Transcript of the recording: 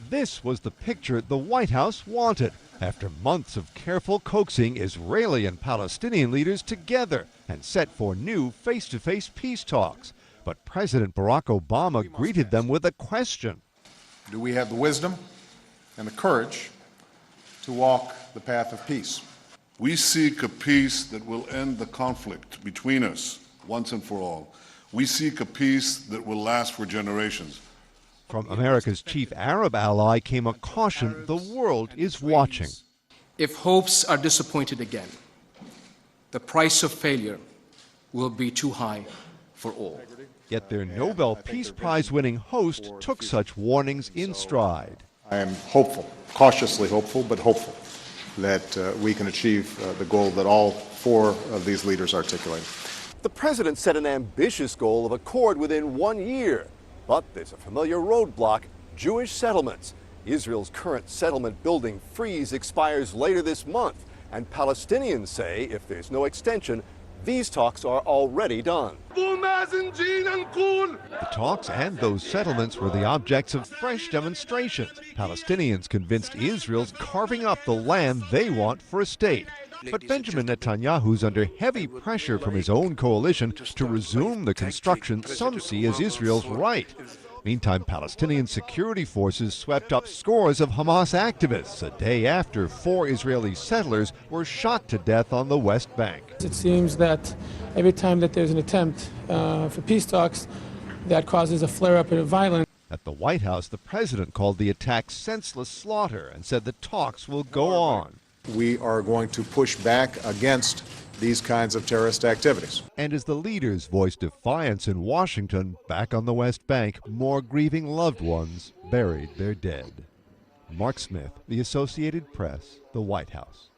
This was the picture the White House wanted after months of careful coaxing Israeli and Palestinian leaders together and set for new face-to-face peace talks. But President Barack Obama greeted them with a question. Do we have the wisdom and the courage to walk the path of peace? We seek a peace that will end the conflict between us once and for all. We seek a peace that will last for generations. From America's chief Arab ally came a caution the world is watching. If hopes are disappointed again, the price of failure will be too high for all. Yet their Nobel Peace Prize-winning host took such warnings in stride. I am hopeful, cautiously hopeful, but hopeful that we can achieve the goal that all four of these leaders articulated. The president set an ambitious goal of accord within 1 year. But there's a familiar roadblock: Jewish settlements. Israel's current settlement building freeze expires later this month, and Palestinians say if there's no extension, these talks are already done. The talks and those settlements were the objects of fresh demonstrations. Palestinians convinced Israel's carving up the land they want for a state. But Benjamin Netanyahu's under heavy pressure from his own coalition to resume the construction some see as Israel's right. Meantime, Palestinian security forces swept up scores of Hamas activists a day after 4 Israeli settlers were shot to death on the West Bank. It seems that every time that there's an attempt for peace talks, that causes a flare-up of violence. At the White House, the president called the attack senseless slaughter and said the talks will go on. We are going to push back against these kinds of terrorist activities. And as the leaders voiced defiance in Washington, back on the West Bank, more grieving loved ones buried their dead. Mark Smith, The Associated Press, the White House.